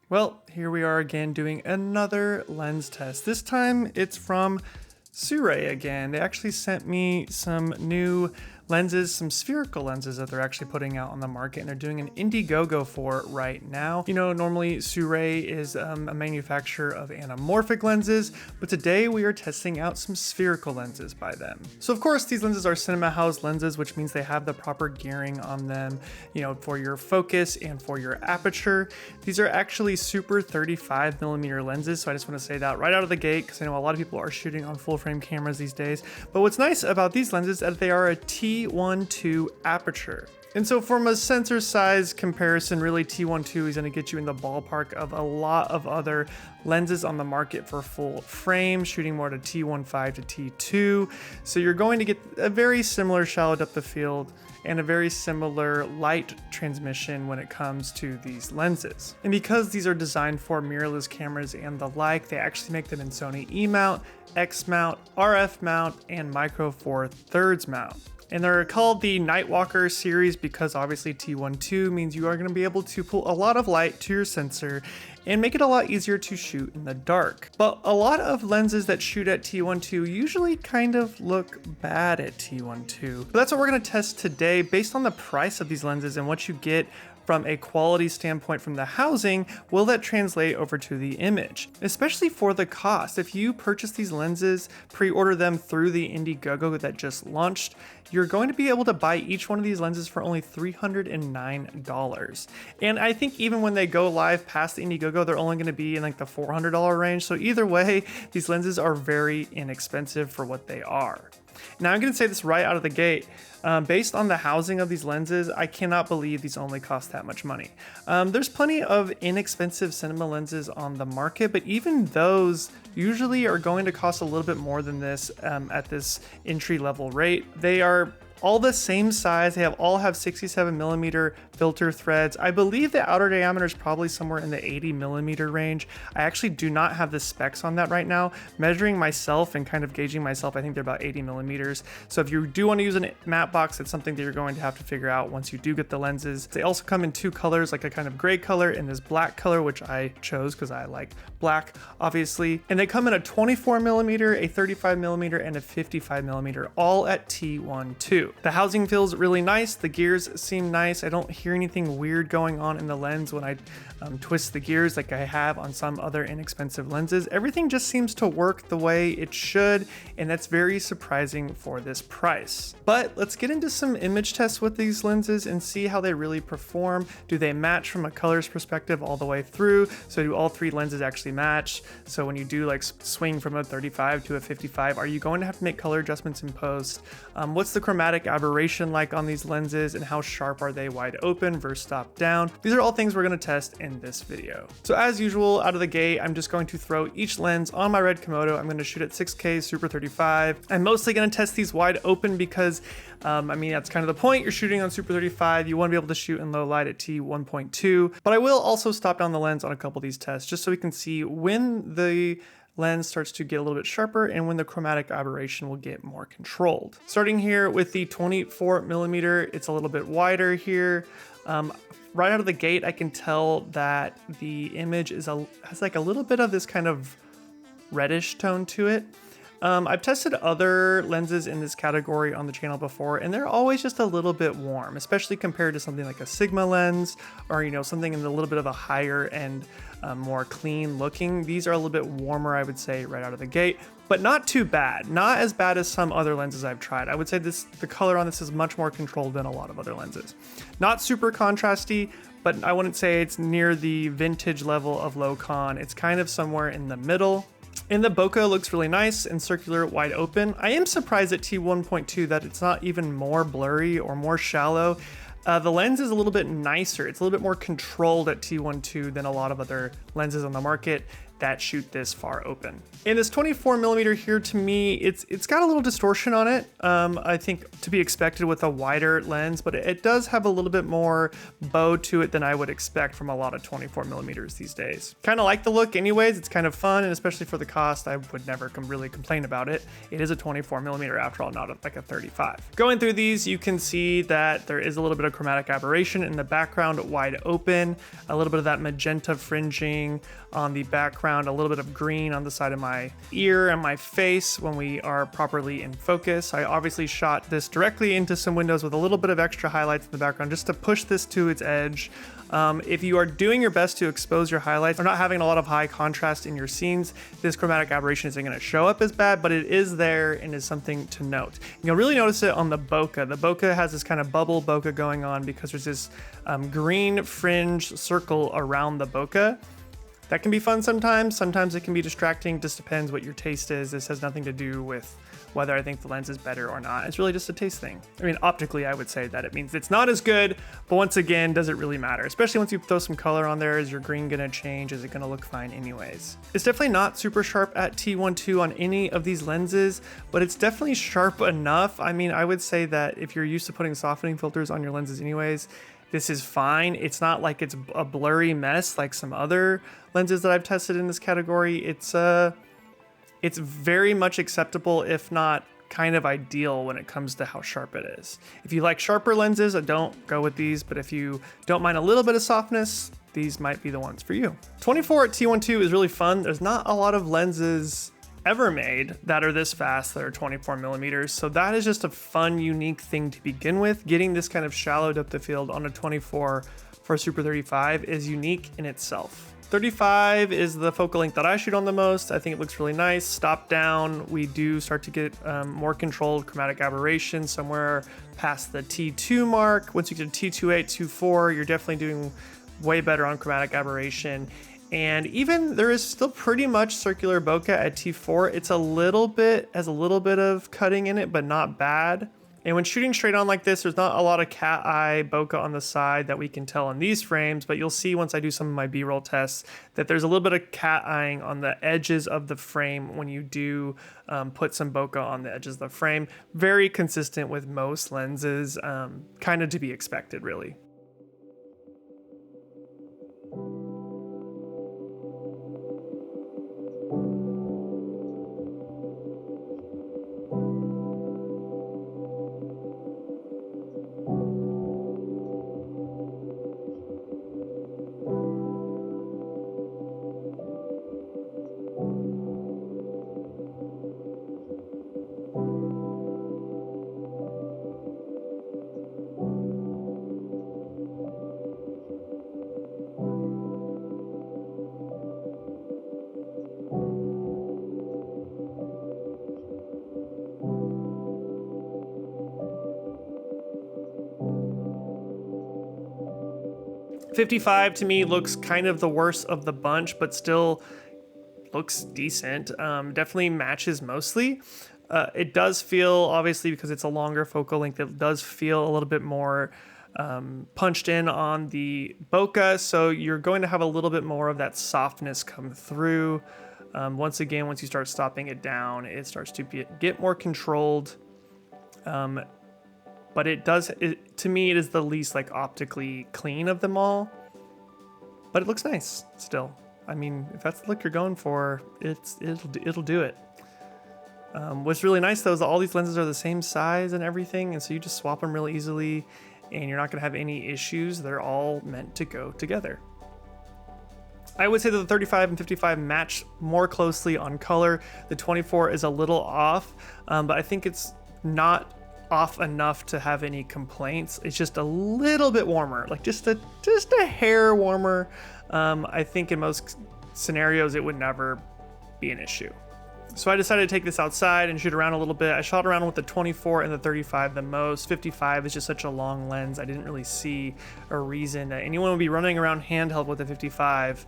Well, here we are again doing another lens test. This time it's from Sirui again. They actually sent me some new lenses, some spherical lenses that they're actually putting out on the market, and they're doing an Indiegogo for it right now. You know, normally Sirui is a manufacturer of anamorphic lenses, but today we are testing out some spherical lenses by them. So of course these lenses are cinema house lenses, which means they have the proper gearing on them, you know, for your focus and for your aperture. These are actually super 35mm lenses, so I just want to say that right out of the gate because I know a lot of people are shooting on full frame cameras these days. But what's nice about these lenses is that they are a T1.2 aperture. And so from a sensor size comparison, really T1.2 is going to get you in the ballpark of a lot of other lenses on the market for full frame, shooting more to T1.5 to T2. So you're going to get a very similar shallow depth of field and a very similar light transmission when it comes to these lenses. And because these are designed for mirrorless cameras and the like, they actually make them in Sony E mount, X mount, RF mount, and Micro Four Thirds mount. And they're called the Nightwalker series because obviously T1.2 means you are going to be able to pull a lot of light to your sensor and make it a lot easier to shoot in the dark. But a lot of lenses that shoot at T1.2 usually kind of look bad at T1.2. But that's what we're going to test today based on the price of these lenses and what you get from a quality standpoint from the housing. Will that translate over to the image? Especially for the cost. If you purchase these lenses, pre-order them through the Indiegogo that just launched, you're going to be able to buy each one of these lenses for only $309. And I think even when they go live past the Indiegogo, they're only going to be in like the $400 range. So either way, these lenses are very inexpensive for what they are. Now I'm going to say this right out of the gate. Based on the housing of these lenses, I cannot believe these only cost that much money. There's plenty of inexpensive cinema lenses on the market, but even those usually are going to cost a little bit more than this at this entry level rate. They are all the same size. They all have 67mm filter threads. I believe the outer diameter is probably somewhere in the 80mm range. I actually do not have the specs on that right now. Measuring myself and kind of gauging myself, I think they're about 80mm. So if you do want to use a matte box, it's something that you're going to have to figure out once you do get the lenses. They also come in two colors, like a kind of gray color and this black color, which I chose because I like black, obviously. And they come in a 24mm, a 35mm, and a 55mm, all at T1.2. The housing feels really nice. The gears seem nice. I don't hear anything weird going on in the lens when I twist the gears like I have on some other inexpensive lenses. Everything just seems to work the way it should, and that's very surprising for this price. But let's get into some image tests with these lenses and see how they really perform. Do they match from a colors perspective all the way through? So do all three lenses actually match? So when you do like swing from a 35 to a 55, are you going to have to make color adjustments in post? What's the chromatic aberration like on these lenses, and how sharp are they wide open versus top down? These are all things we're going to test in this video. So as usual, out of the gate, I'm just going to throw each lens on my Red Komodo. I'm going to shoot at 6K Super 35. I'm mostly going to test these wide open because I mean, that's kind of the point. You're shooting on Super 35. You want to be able to shoot in low light at T1.2, but I will also stop down the lens on a couple of these tests just so we can see when the lens starts to get a little bit sharper and when the chromatic aberration will get more controlled. Starting here with the 24mm, it's a little bit wider here. Right out of the gate, I can tell that the image has like a little bit of this kind of reddish tone to it. I've tested other lenses in this category on the channel before, and they're always just a little bit warm, especially compared to something like a Sigma lens or, you know, something in a little bit of a higher end, more clean looking. These are a little bit warmer, I would say, right out of the gate, but not too bad. Not as bad as some other lenses I've tried. I would say the color on this is much more controlled than a lot of other lenses. Not super contrasty, but I wouldn't say it's near the vintage level of low con. It's kind of somewhere in the middle. And the bokeh looks really nice and circular, wide open. I am surprised at T1.2 that it's not even more blurry or more shallow. The lens is a little bit nicer. It's a little bit more controlled at T1.2 than a lot of other lenses on the market. that shoot this far open. In this 24mm here, to me, it's got a little distortion on it. I think to be expected with a wider lens, but it does have a little bit more bow to it than I would expect from a lot of 24mm these days. Kind of like the look anyways. It's kind of fun, and especially for the cost, I would never really complain about it. It is a 24mm after all, not like a 35. Going through these, you can see that there is a little bit of chromatic aberration in the background, wide open, a little bit of that magenta fringing on the background, a little bit of green on the side of my ear and my face when we are properly in focus. I obviously shot this directly into some windows with a little bit of extra highlights in the background just to push this to its edge. If you are doing your best to expose your highlights or not having a lot of high contrast in your scenes, this chromatic aberration isn't going to show up as bad, but it is there and is something to note. You'll really notice it on the bokeh. The bokeh has this kind of bubble bokeh going on because there's this green fringe circle around the bokeh. That can be fun sometimes. Sometimes it can be distracting. Just depends what your taste is. This has nothing to do with whether I think the lens is better or not. It's really just a taste thing. I mean, optically, I would say that it means it's not as good, but once again, does it really matter? Especially once you throw some color on there, is your green gonna change? Is it gonna look fine anyways? It's definitely not super sharp at T1.2 on any of these lenses, but it's definitely sharp enough. I mean, I would say that if you're used to putting softening filters on your lenses anyways, this is fine. It's not like it's a blurry mess like some other lenses that I've tested in this category. It's very much acceptable, if not kind of ideal when it comes to how sharp it is. If you like sharper lenses, don't go with these, but if you don't mind a little bit of softness, these might be the ones for you. 24 at T1.2 is really fun. There's not a lot of lenses ever made that are this fast that are 24mm, so that is just a fun, unique thing to begin with. Getting this kind of shallow depth of field on a 24 for a Super 35 is unique in itself. 35 is the focal length that I shoot on the most. I think it looks really nice. Stop down, we do start to get more controlled chromatic aberration somewhere past the T2 mark. Once you get to T2.8, T4, you're definitely doing way better on chromatic aberration. And even there is still pretty much circular bokeh at T4. It's has a little bit of cutting in it, but not bad. And when shooting straight on like this, there's not a lot of cat eye bokeh on the side that we can tell in these frames, but you'll see once I do some of my B-roll tests that there's a little bit of cat eyeing on the edges of the frame when you do put some bokeh on the edges of the frame. Very consistent with most lenses, kind of to be expected, really. .55 to me looks kind of the worst of the bunch, but still looks decent. Definitely matches mostly. It does feel, obviously, because it's a longer focal length, it does feel a little bit more punched in on the bokeh, so you're going to have a little bit more of that softness come through. Once again, once you start stopping it down, it starts to get more controlled. But to me, it is the least like optically clean of them all. But it looks nice still. I mean, if that's the look you're going for, it'll do it. What's really nice though is that all these lenses are the same size and everything, and so you just swap them really easily, and you're not gonna have any issues. They're all meant to go together. I would say that the 35 and 55 match more closely on color. The 24 is a little off, but I think it's not off enough to have any complaints. It's just a little bit warmer, like just a hair warmer. I think in most scenarios it would never be an issue. So I decided to take this outside and shoot around a little bit. I shot around with the 24 and the 35 the most. 55 is just such a long lens. I didn't really see a reason that anyone would be running around handheld with the 55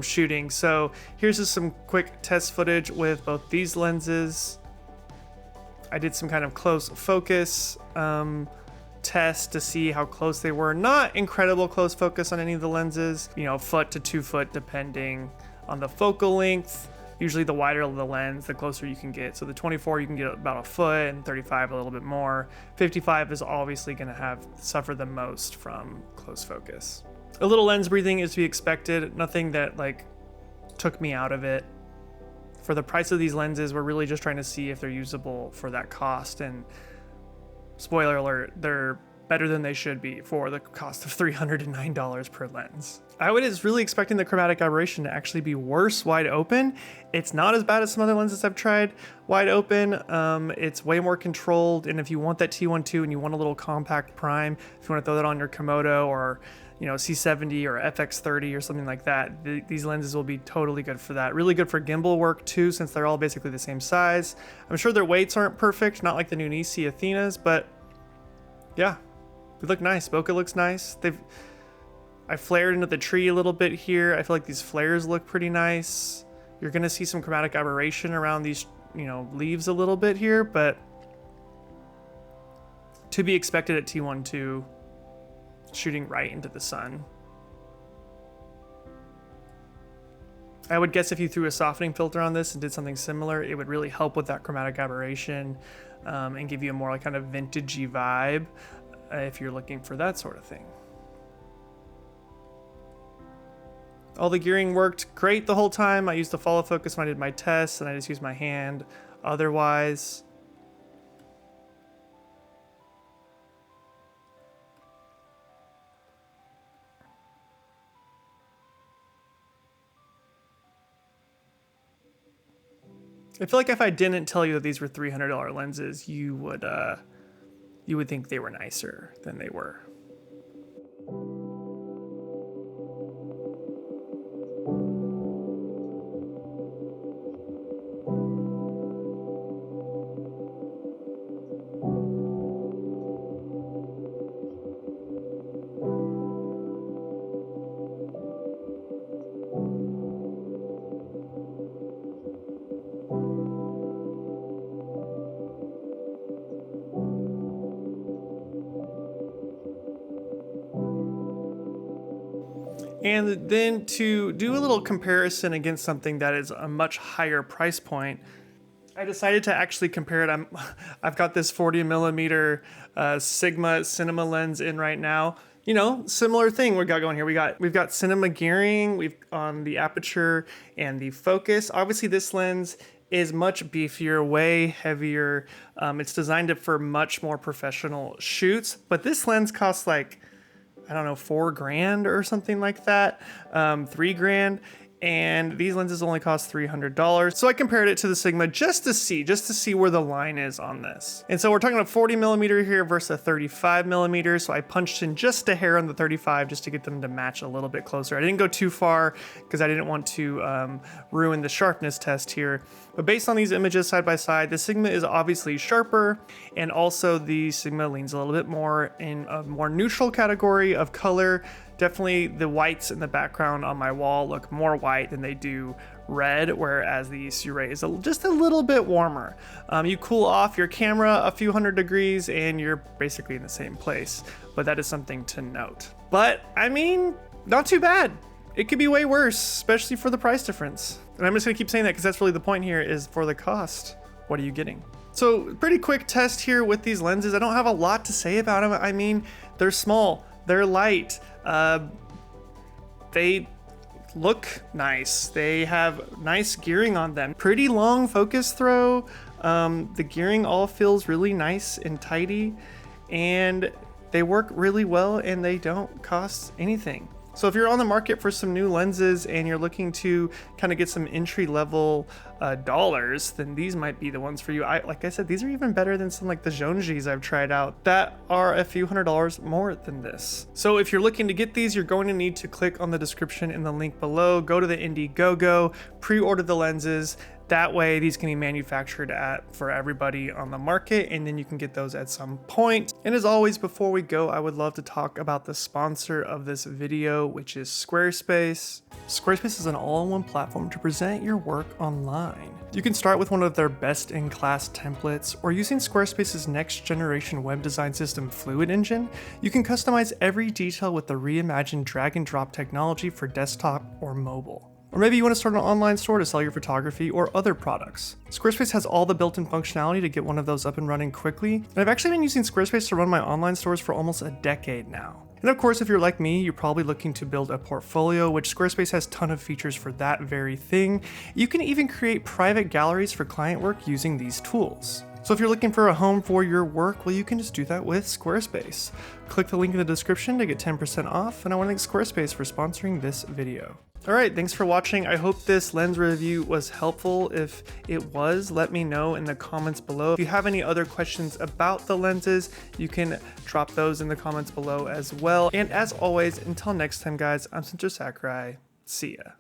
shooting. So here's just some quick test footage with both these lenses. I did some kind of close focus test to see how close they were. Not incredible close focus on any of the lenses, you know, foot to 2 foot depending. on the focal length. Usually the wider the lens, the closer you can get. So the 24, you can get about a foot, and 35 a little bit more. 55 is obviously going to suffer the most from close focus. A little lens breathing is to be expected. Nothing that like took me out of it. For the price of these lenses, we're really just trying to see if they're usable for that cost. And spoiler alert, they're better than they should be for the cost of $309 per lens. I was really expecting the chromatic aberration to actually be worse wide open. It's not as bad as some other lenses I've tried wide open. It's way more controlled. And if you want that T1.2 and you want a little compact prime, if you want to throw that on your Komodo or C70 or FX30 or something like that, these lenses will be totally good for that. Really good for gimbal work too, since they're all basically the same size. I'm sure their weights aren't perfect, not like the new Nisi Athenas, but yeah, they look nice. Bokeh looks nice. I flared into the tree a little bit here. I feel like these flares look pretty nice. You're gonna see some chromatic aberration around these, leaves a little bit here, but to be expected at T1.2, shooting right into the sun. I would guess if you threw a softening filter on this and did something similar, it would really help with that chromatic aberration and give you a more like kind of vintagey vibe if you're looking for that sort of thing. All the gearing worked great the whole time. I used the follow focus when I did my tests, and I just used my hand otherwise. I feel like if I didn't tell you that these were $300 lenses, you would think they were nicer than they were. And then to do a little comparison against something that is a much higher price point, I decided to actually compare it. I've got this 40 millimeter Sigma cinema lens in right now. Similar thing we got going here. We've got cinema gearing, on the aperture and the focus. Obviously this lens is much beefier, way heavier. It's designed for much more professional shoots, but this lens costs like, I don't know, $4,000 or something like that, $3,000, and these lenses only cost $300. So I compared it to the Sigma just to see where the line is on this. And so we're talking a 40 millimeter here versus a 35 millimeter. So I punched in just a hair on the 35 just to get them to match a little bit closer. I didn't go too far because I didn't want to ruin the sharpness test here. But based on these images side by side, the Sigma is obviously sharper, and also the Sigma leans a little bit more in a more neutral category of color. Definitely the whites in the background on my wall look more white than they do red, whereas the Sirui is just a little bit warmer. You cool off your camera a few hundred degrees and you're basically in the same place, but that is something to note. But I mean, not too bad. It could be way worse, especially for the price difference. And I'm just gonna keep saying that because that's really the point here, is for the cost, what are you getting? So pretty quick test here with these lenses. I don't have a lot to say about them. I mean, they're small, they're light, they look nice. They have nice gearing on them. Pretty long focus throw. The gearing all feels really nice and tidy, and they work really well, and they don't cost anything. So if you're on the market for some new lenses and you're looking to kind of get some entry level dollars, then these might be the ones for you. Like I said, these are even better than some like the Zhongzhis I've tried out that are a few $100s more than this. So if you're looking to get these, you're going to need to click on the description in the link below, go to the Indiegogo, pre-order the lenses. That way these can be manufactured for everybody on the market, and then you can get those at some point. And as always, before we go, I would love to talk about the sponsor of this video, which is Squarespace. Squarespace is an all-in-one platform to present your work online. You can start with one of their best-in-class templates, or using Squarespace's next-generation web design system, Fluid Engine, you can customize every detail with the reimagined drag-and-drop technology for desktop or mobile. Or maybe you want to start an online store to sell your photography or other products. Squarespace has all the built-in functionality to get one of those up and running quickly. And I've actually been using Squarespace to run my online stores for almost a decade now. And of course, if you're like me, you're probably looking to build a portfolio, which Squarespace has a ton of features for that very thing. You can even create private galleries for client work using these tools. So if you're looking for a home for your work, well, you can just do that with Squarespace. Click the link in the description to get 10% off, and I want to thank Squarespace for sponsoring this video. All right, thanks for watching. I hope this lens review was helpful. If it was, let me know in the comments below. If you have any other questions about the lenses, you can drop those in the comments below as well. And as always, until next time, guys, I'm Sakurai. See ya.